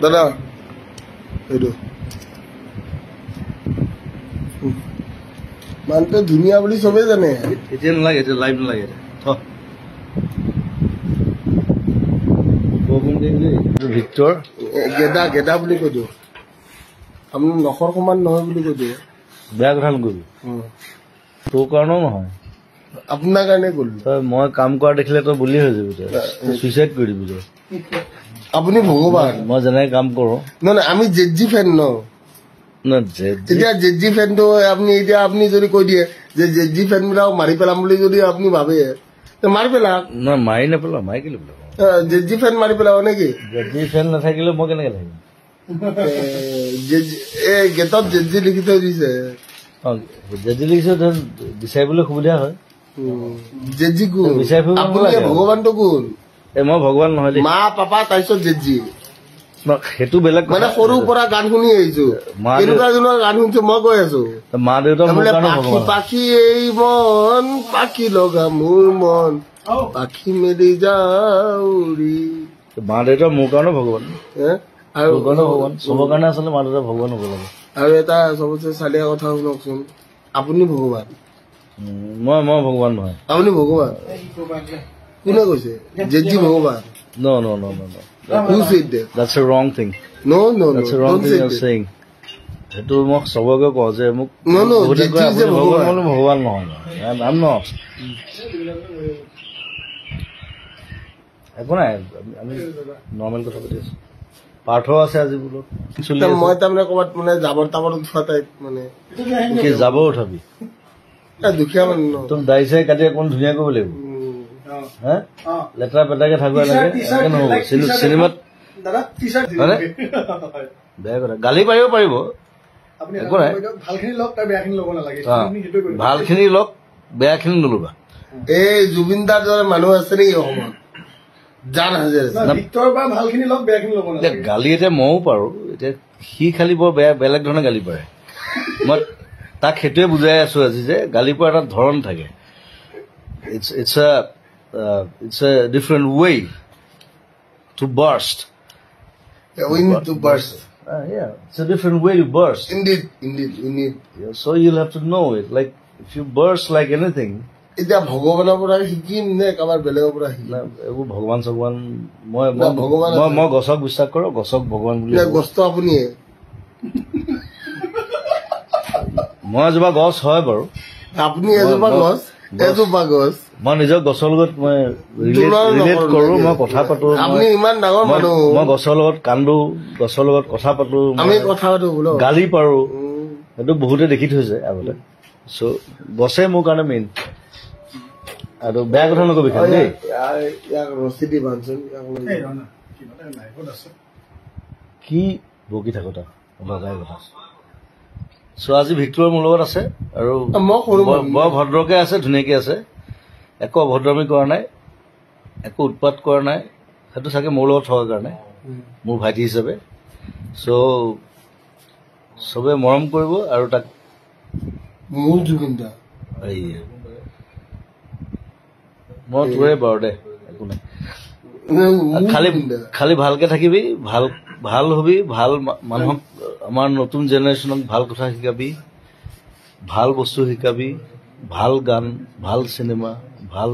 দাদা এইটো মানুহটো ধুনীয়া বুলি চবেই জানে। এতিয়া নালাগে, এতিয়া লাইভ নালাগে। ভিক্টৰ গেদা গেদা বুলি কৈ দিওঁ, আপুনি নখৰ সমান নহয় বুলি কৈ দিওঁ। বেয়া কথা নকবি, তোৰ কাৰণেও নহয়, আপোনাৰ কাৰণে ক'লো। তই মই কাম কৰা দেখিলে তই বুলি হৈ যাবি, তই চুইচাইড কৰি দিবি তই। আপুনি ভগৱান। মই যেনেকে কাম কৰো নহয় আমি জেজি ফেন ন, এতিয়া জেজি ফেনটো আপুনি এতিয়া আপুনি যদি কৈ দিয়ে যে জেজি ফেন বিলাক মাৰি পেলাম বুলি যদি আপুনি ভাবে মাৰি পেলাওক। নহয় মাৰি নেপেলাও, মাৰি কেলে পেলাও? জেজি ফেন মাৰি পেলাব নেকি? জেজি ফেন নাথাকিলে মই কেনেকে থাকিম? গেটত জেজি লিখি থৈ দিছে। জেজি লিখিছে বিচাৰিবলৈ সুবিধা হয়। জেজি কোন? বিচাৰি ফুৰিব আপুনি ভগৱানটো কোন? মই ভগৱান নহয় দেই, মা পাপা তাৰপিছত জেজি। সেইটো বেলেগ মানে সৰুৰ পৰা গান শুনি আহিছো, কেনেকুৱা জনৰ গান শুনিছো মই কৈ আছো। মা দেউতা পাখি পাখি এই মন পাখি লগা মোৰ মন পাখি মেলি যাউৰি। মা দেউতা মোৰ কাৰণে ভগৱান, আৰু ভগৱান চবৰ কাৰণে আচলতে মা দেউতা ভগৱান হ'ব লাগে। আৰু এটা চবতছে চালিয়া কথা শুনকচোন, আপুনি ভগৱান। মই ভগৱান নহয়। আপুনি ভগৱান কোনে কৈছে? জেজি ভগৱান? No, no, no, no, no. Who said that? That's a wrong thing. No, no, no. That's a wrong thing you're saying. সেইটো মোক চবকে কওঁ যে মোক ভগৱান নহয়, I'm not. একো নাই, আমি নৰ্মেল কথা পাতি আছো। পাৰ্থ আছে আজি বোলো, মই তাৰমানে ক'ৰবাত মানে জাবৰ তাবৰ উঠোৱা টাইপ মানে কি জাবৰ উঠাবি? দুখীয়া মানুহ তোৰ দাড়ি চাই কাটি অকণ ধুনীয়া কৰিব লাগিব। লেতেৰা পেটাকে থাকিব লাগে, নহব। চিনেমাত বেয়া কথা, গালি পাৰিব পাৰিব, একো নাই। ভালখিনি লওক, বেয়াখিনি নলবা। এই জুবিন দাৰ দৰে মানুহ আছে নেকি অসমত? জান হাজাৰ গালি এতিয়া ময়ো পাৰো, এতিয়া সি খালি বৰ বেলেগ ধৰণে গালি পাৰে। মই তাক সেইটোৱে বুজাই আছো আজি যে গালি পৰা এটা ধৰণ থাকে। It's a different way to burst. We need to burst. Yeah, it's a different way to burst. Indeed, we need. Yeah, so you'll have to know it. Like if you burst like anything. এতিয়া ভগৱানৰ পৰা শিকিম নে কাৰোবাৰ বেলেগৰ পৰা শিকিম? এইবোৰ ভগৱান চগৱান মই গছক বিশ্বাস কৰো, গছক ভগৱান বুলি। গছটো আপুনিয়ে? মই এজোপা গছ হয় বাৰু। আপুনি এজোপা গছ? এজোপা গছ মই নিজৰ গছৰ লগত মই ৰিলেট কৰো, মই কথা পাতো। আপুনি ইমান ডাঙৰ মানুহ, মই গছৰ লগত কান্দো, গছৰ লগত কথা পাতো, আমি কথা পাতো, গালি পাৰো। সেইটো বহুতে দেখি থৈছে আগতে। চ' গছে মোৰ কাৰণে মেইন। আৰু বেয়া কথা নকবি খালি দেই। কি বকি থাকো তাক লগাই কথা। চ' আজি ভিক্টৰ মোৰ লগত আছে আৰু বৰ ভদ্ৰকে আছে, ধুনীয়াকে আছে। একো অভদ্ৰামি কৰা নাই, একো উৎপাত কৰা নাই। সেইটো চাগে মোৰ লগত থকাৰ কাৰণে, মোৰ ভাইটি হিচাপে। চ' চবে মৰম কৰিব আৰু তাক মোৰ জুবিন দা মই তোৰে বাৰু দে, একো নাই। খালি ভালকে থাকিবি, ভাল হবি, ভাল মানুহক, আমাৰ নতুন জেনেৰেশ্যনক ভাল কথা শিকাবি, ভাল বস্তু শিকাবি, ভাল গান, ভাল চিনেমা, ভাল